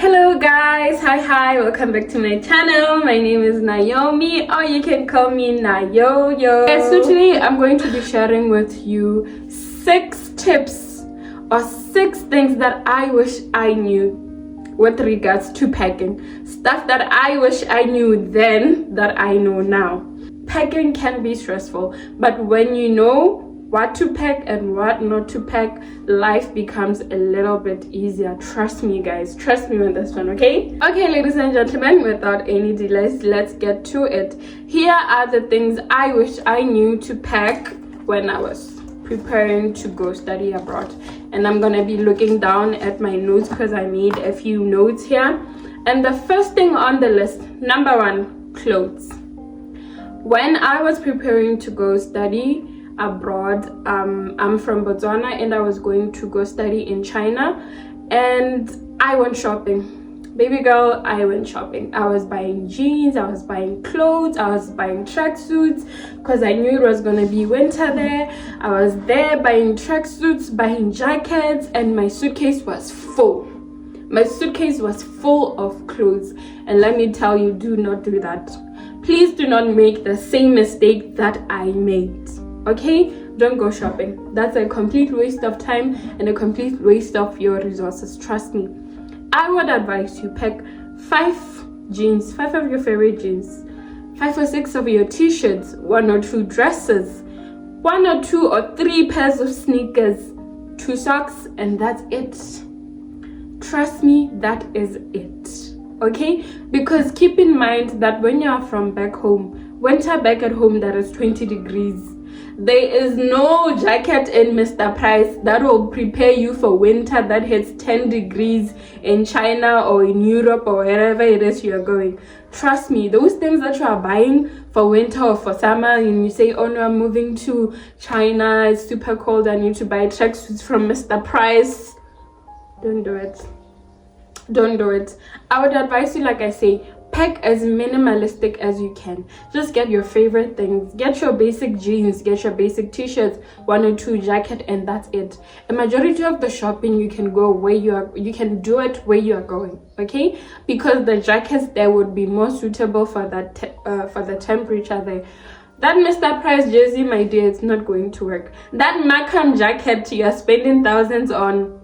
Hello guys, hi, welcome back to my channel. My name is Naomi, or you can call me Nayo-yo. Okay, so today I'm going to be sharing with you 6 tips or 6 things that I wish I knew with regards to packing. Stuff that I wish I knew then that I know now. Packing can be stressful, but when you know what to pack and what not to pack, life becomes a little bit easier. Trust me guys, trust me on this one. Okay, ladies and gentlemen, without any delays, let's get to it. Here are the things I wish I knew to pack when I was preparing to go study abroad. And I'm gonna be looking down at my notes because I made a few notes here. And the first thing on the list, number 1, clothes. When I was preparing to go study abroad, I'm from Botswana and I was going to go study in China, and I went shopping. Baby girl, I went shopping. I was buying jeans, I was buying clothes, I was buying tracksuits because I knew it was gonna be winter there. I was there buying tracksuits, buying jackets, and my suitcase was full. My suitcase was full of clothes, and let me tell you, do not do that. Please do not make the same mistake that I made. Okay, don't go shopping. That's a complete waste of time and a complete waste of your resources. Trust me. I would advise you pack 5 jeans, 5 of your favorite jeans, 5 or 6 of your t-shirts, 1 or 2 dresses, 1 or 2 or 3 pairs of sneakers, 2 socks, and that's it. Trust me, that is it. Okay, because keep in mind that when you are from back home, winter back at home, that is 20 degrees. There is no jacket in Mr. Price that will prepare you for winter that hits 10 degrees in China or in Europe or wherever it is you are going. Trust me, those things that you are buying for winter or for summer, and you say, oh no, I'm moving to China, it's super cold, I need to buy tracksuits from Mr. Price. Don't do it. Don't do it. I would advise you, like I say, pack as minimalistic as you can. Just get your favorite things. Get your basic jeans, get your basic t-shirts, 1 or 2 jacket, and that's it. A majority of the shopping you can go where you can do it where you are going, okay? Because the jackets there would be more suitable for that for the temperature there. That Mr. Price jersey, my dear, it's not going to work. That Macam jacket you are spending thousands on,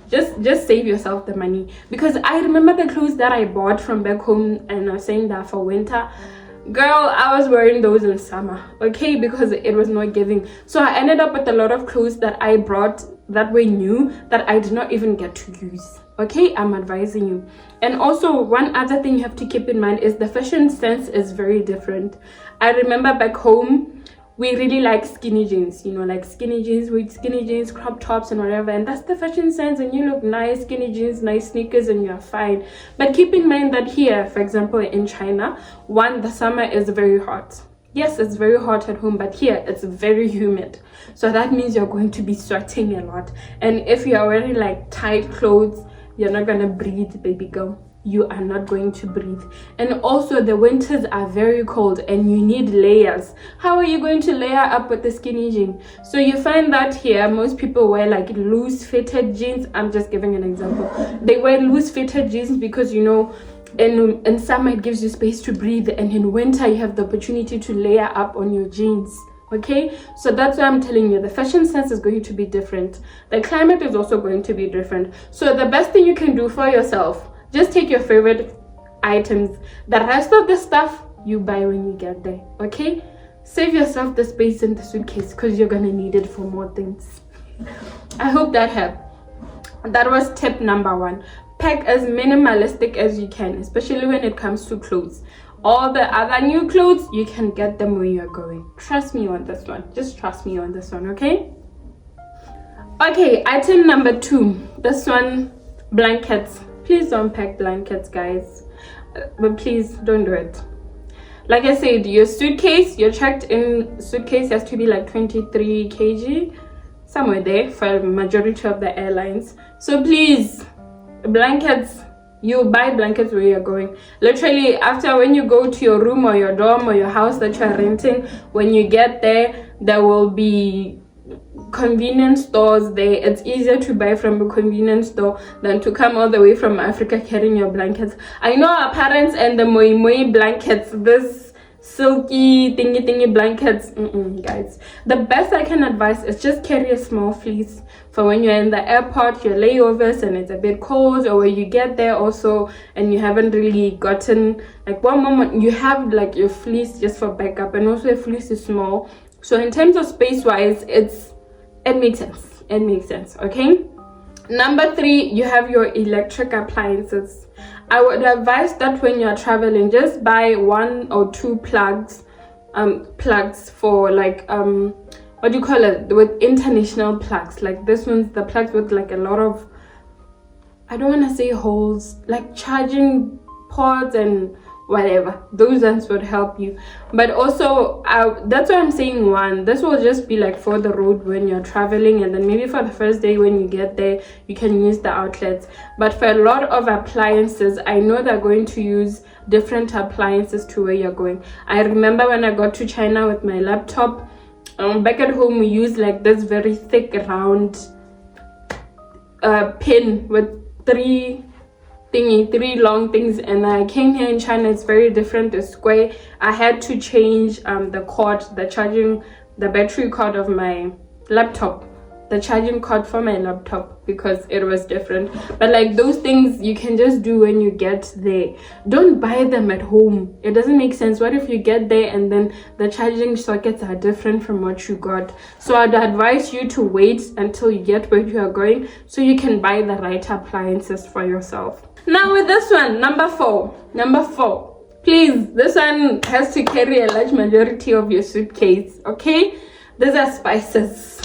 just save yourself the money. Because I remember the clothes that I bought from back home, and I was saying that for winter, girl, I was wearing those in summer, okay, because it was not giving. So I ended up with a lot of clothes that I brought that were new that I did not even get to use. Okay, I'm advising you. And also, one other thing you have to keep in mind is the fashion sense is very different. I remember back home, we really like skinny jeans, you know, like skinny jeans with skinny jeans, crop tops and whatever, and that's the fashion sense, and you look nice, skinny jeans, nice sneakers, and you're fine. But keep in mind that here, for example, in China, the summer is very hot. Yes, it's very hot at home, but here it's very humid. So that means you're going to be sweating a lot. And if you're wearing like tight clothes, you're not gonna breathe, baby girl. You are not going to breathe. And also the winters are very cold and you need layers. How are you going to layer up with the skinny jean? So you find that here most people wear like loose fitted jeans. I'm just giving an example. They wear loose fitted jeans because, you know, in summer it gives you space to breathe, and in winter you have the opportunity to layer up on your jeans. Okay, so that's why I'm telling you, the fashion sense is going to be different. The climate is also going to be different. So the best thing you can do for yourself, just take your favorite items. The rest of the stuff you buy when you get there, okay? Save yourself the space in the suitcase because you're gonna need it for more things. I hope that helped. That was tip number 1. Pack as minimalistic as you can, especially when it comes to clothes. All the other new clothes, you can get them where you're going. Trust me on this one. Just trust me on this one, okay? Okay, item number 2. This one, blankets. Please don't pack blankets, guys. But please don't do it. Like I said, your suitcase, your checked-in suitcase has to be like 23 kg, somewhere there for the majority of the airlines. So please, blankets, you buy blankets where you're going. Literally, after when you go to your room or your dorm or your house that you're renting, when you get there, there will be convenience stores there. It's easier to buy from a convenience store than to come all the way from Africa carrying your blankets. I know our parents and the moi moi blankets, this silky thingy blankets, guys. The best I can advise is just carry a small fleece for when you're in the airport, your layovers, and it's a bit cold, or when you get there also and you haven't really gotten, like, one moment you have like your fleece just for backup, and also a fleece is small. So in terms of space wise, it makes sense. Okay, number 3, you have your electric appliances. I would advise that when you're traveling, just buy 1 or 2 plugs for like what do you call it, with international plugs. Like this one's the plugs with like a lot of, I don't want to say holes, like charging ports and whatever. Those ones would help you. But also that's why I'm saying 1. This will just be like for the road when you're traveling, and then maybe for the first day when you get there you can use the outlets. But for a lot of appliances, I know they're going to use different appliances to where you're going. I remember when I got to China with my laptop, back at home we use like this very thick round pin with 3 long things, and I came here in China, it's very different, it's square. I had to change the cord, the battery cord of my laptop, the charging cord for my laptop, because it was different. But like those things you can just do when you get there. Don't buy them at home, it doesn't make sense. What if you get there and then the charging sockets are different from what you got? So I'd advise you to wait until you get where you are going so you can buy the right appliances for yourself. Now with this one, number four, please, this one has to carry a large majority of your suitcase. Okay, these are spices.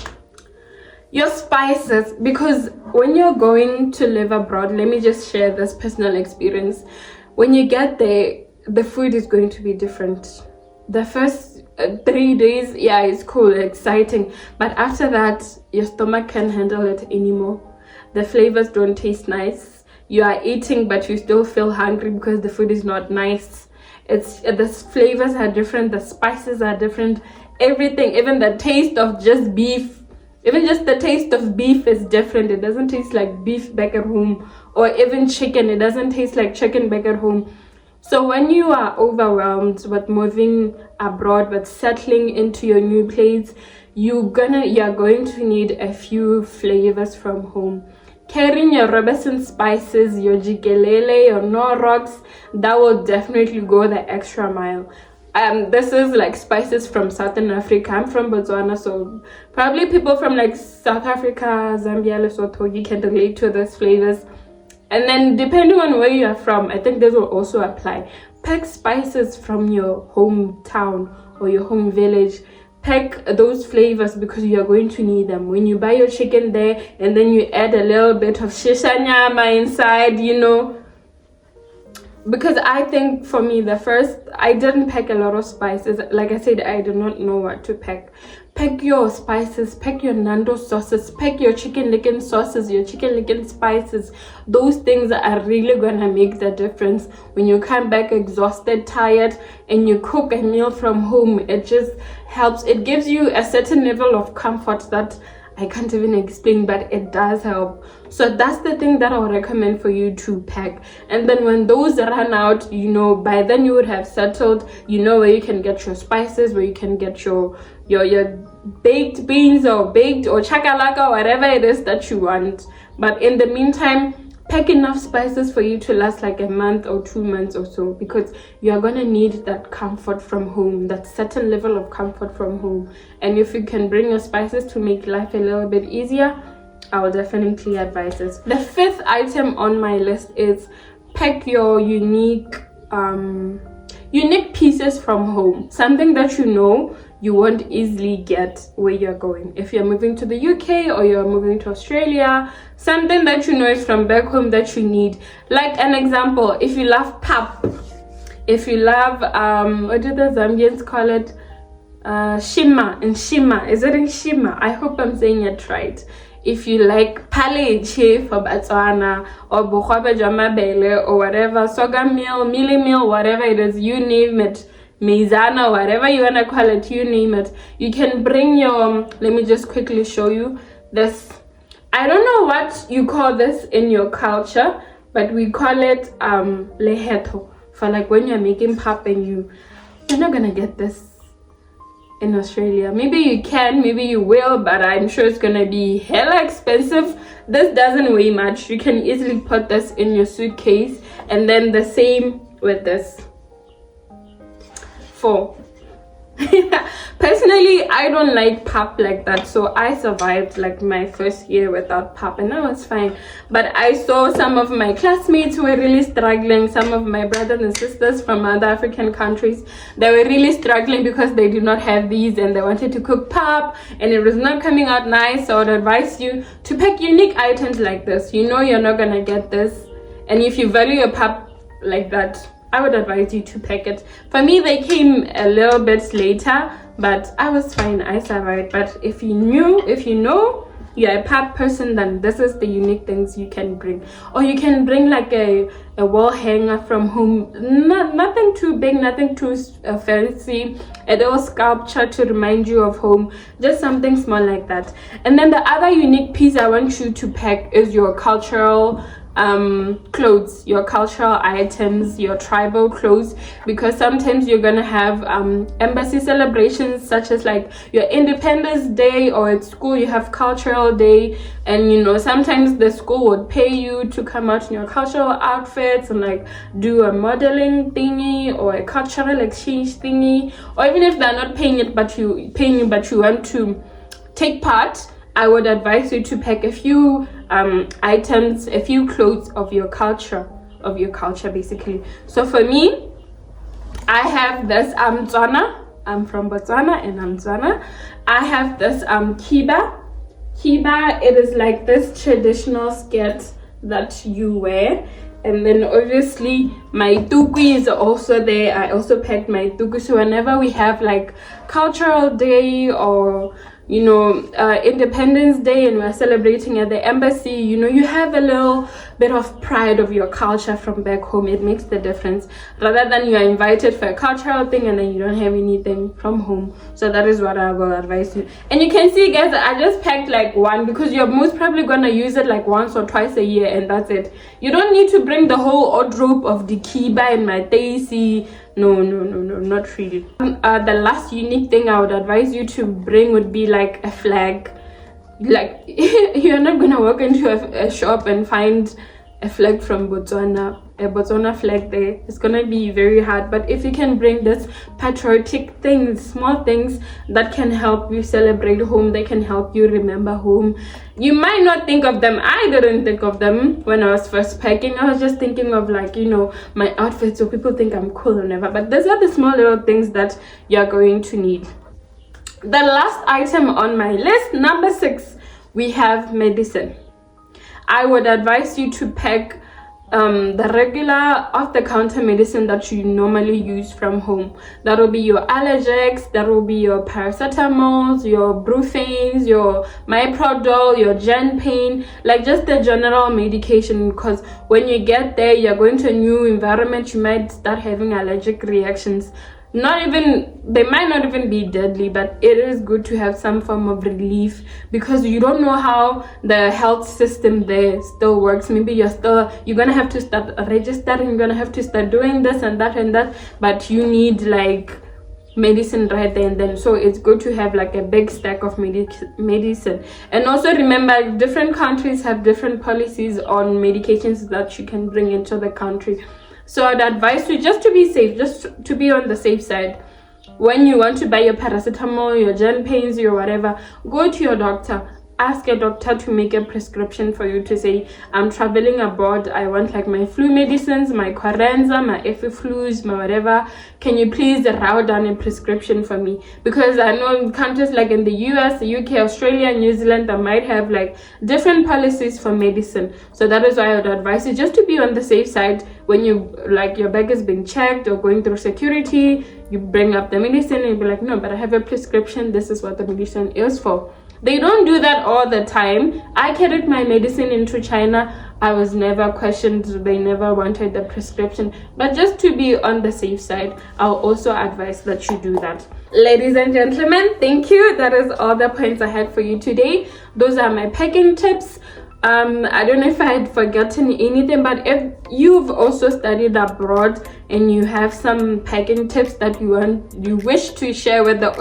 Your spices, because when you're going to live abroad, let me just share this personal experience. When you get there, the food is going to be different. The first 3 days, yeah, it's cool, exciting, but after that your stomach can't handle it anymore. The flavors don't taste nice. You are eating but you still feel hungry because the food is not nice. The flavors are different, the spices are different, everything, even the taste of just beef. Even just the taste of beef is different. It doesn't taste like beef back at home, or even chicken. It doesn't taste like chicken back at home. So when you are overwhelmed with moving abroad, with settling into your new place, you're going to need a few flavors from home. Carrying your Robertson spices, your jikelele, your Norox, that will definitely go the extra mile. This is like spices from Southern Africa. I'm from Botswana, so probably people from like South Africa, Zambia, Lesotho, you can relate to those flavors. And then depending on where you are from, I think this will also apply. Pack spices from your hometown or your home village. Pack those flavors because you are going to need them when you buy your chicken there, and then you add a little bit of shisha nyama inside, because I think for me, I didn't pack a lot of spices. Like I said, I did not know what to pack. Pack your spices, pack your Nando sauces, pack your chicken licken sauces, your chicken licken spices. Those things are really gonna make the difference when you come back exhausted, tired, and you cook a meal from home. It just helps. It gives you a certain level of comfort that I can't even explain, but it does help. So that's the thing that I would recommend for you to pack. And then when those run out, by then you would have settled, where you can get your spices, where you can get your baked beans or baked or chakalaka, whatever it is that you want. But in the meantime, pack enough spices for you to last like a month or 2 months or so, because you are going to need that comfort from home, that certain level of comfort from home. And if you can bring your spices to make life a little bit easier, I will definitely advise this. The 5th item on my list is pack your unique pieces from home, something that you won't easily get where you're going. If you're moving to the UK or you're moving to Australia, something that is from back home that you need. Like an example, if you love pap, if you love what do the Zambians call it, shima, is it in shima? I hope I'm saying it right. If you like paleche for Botswana, or bohwabe jamabele, or whatever, sorghum meal, mealie meal, whatever it is, you name it, Mizana, whatever you want to call it, you name it. You can bring your, let me just quickly show you this. I don't know what you call this in your culture, but we call it leheto, for like when you're making pap and you're not gonna get this in Australia. Maybe you can, maybe you will, but I'm sure it's gonna be hella expensive. This doesn't weigh much. You can easily put this in your suitcase, and then the same with this. 4. Personally, I don't like pap like that, so I survived like my first year without pap, and that was fine. But I saw some of my classmates who were really struggling, some of my brothers and sisters from other African countries, they were really struggling because they did not have these and they wanted to cook pap and it was not coming out nice. So I would advise you to pick unique items like this. You know you're not gonna get this, and if you value your pap like that, I would advise you to pack it. For me, they came a little bit later, but I was fine. I survived. But if you know you're a pap person, then this is the unique things you can bring. Or you can bring like a wall hanger from home. Nothing too big, nothing too fancy. A little sculpture to remind you of home. Just something small like that. And then the other unique piece I want you to pack is your cultural clothes, your cultural items, your tribal clothes, because sometimes you're gonna have embassy celebrations such as like your Independence Day, or at school you have cultural day, and you know sometimes the school would pay you to come out in your cultural outfits and like do a modeling thingy or a cultural exchange thingy, or even if they're not paying you but you want to take part, I would advise you to pack a few items, a few clothes of your culture basically. So for me, I have this Tswana. I'm from Botswana and I'm Tswana. I have this kiba. It is like this traditional skirt that you wear. And then obviously my tuku is also there. I also packed my tuku, so whenever we have like cultural day or you know Independence Day and we're celebrating at the embassy, you know, you have a little bit of pride of your culture from back home. It makes the difference, rather than you are invited for a cultural thing and then you don't have anything from home. So that is what I will advise you. And you can see guys, I just packed like one because you're most probably gonna use it like once or twice a year, and that's it. You don't need to bring the whole wardrobe of the kiba and my daisy. No, not really. The last unique thing I would advise you to bring would be like a flag. Like you're not gonna walk into a shop and find a flag from Botswana, a Botswana flag there. It's gonna be very hard. But if you can bring this patriotic things, small things that can help you celebrate home, they can help you remember home. You might not think of them. I didn't think of them when I was first packing. I was just thinking of like, you know, my outfit so people think I'm cool or whatever. But these are the small little things that you're going to need. The last item on my list, number 6, we have medicine. I would advise you to pack the regular off-the-counter medicine that you normally use from home. That will be your Allergex, that will be your paracetamols, your Brufenes, your Myprodol, your Genpain, like just the general medication, because when you get there, you're going to a new environment, you might start having allergic reactions. They might not even be deadly, but it is good to have some form of relief, because you don't know how the health system there still works. Maybe you're gonna have to start registering, you're gonna have to start doing this and that, but you need like medicine right there and then. So it's good to have like a big stack of medicine. And also remember, different countries have different policies on medications that you can bring into the country. So I'd advise you just to be safe, just to be on the safe side. When you want to buy your paracetamol, your Genpains, your whatever, go to your doctor. Ask your doctor to make a prescription for you to say, I'm traveling abroad, I want like my flu medicines, my Quarenza, my Effiflus, my whatever. Can you please write down a prescription for me? Because I know in countries like in the US, the UK, Australia, New Zealand, they might have like different policies for medicine. So that is why I would advise you just to be on the safe side. When you like your bag is being checked or going through security, you bring up the medicine and you be like, no, but I have a prescription, this is what the medicine is for. They don't do that all the time. I carried my medicine into China. I was never questioned, they never wanted the prescription. But just to be on the safe side, I'll also advise that you do that. Ladies and gentlemen, thank you. That is all the points I had for you today. Those are my packing tips. I don't know if I had forgotten anything, but if you've also studied abroad and you have some packing tips that you wish to share with the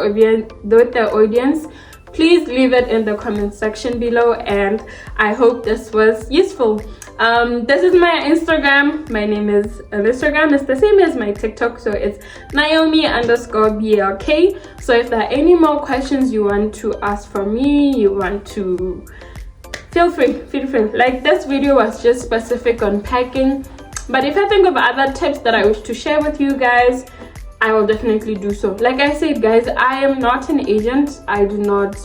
audience, please leave it in the comment section below, and I hope this was useful. This is my Instagram. My name is Instagram. It's the same as my TikTok, so it's Naomi_BLK. So if there are any more questions you want to ask from me, you want to feel free. Like, this video was just specific on packing, but if I think of other tips that I wish to share with you guys, I will definitely do so. Like I said, guys, I am not an agent. I do not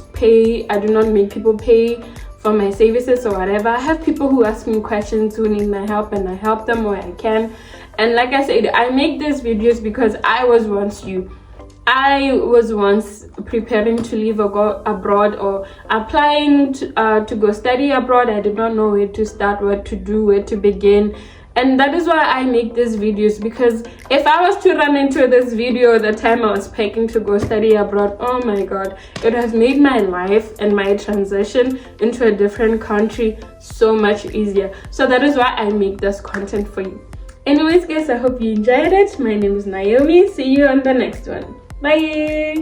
make people pay for my services or whatever. I have people who ask me questions, who need my help, and I help them where I can. And like I said, I make these videos because I was once preparing to leave or go abroad, or applying to go study abroad. I did not know where to start, what to do, where to begin. And that is why I make these videos, because if I was to run into this video the time I was packing to go study abroad, oh my god, it has made my life and my transition into a different country so much easier. So that is why I make this content for you. Anyways, guys, I hope you enjoyed it. My name is Naomi. See you on the next one. Bye.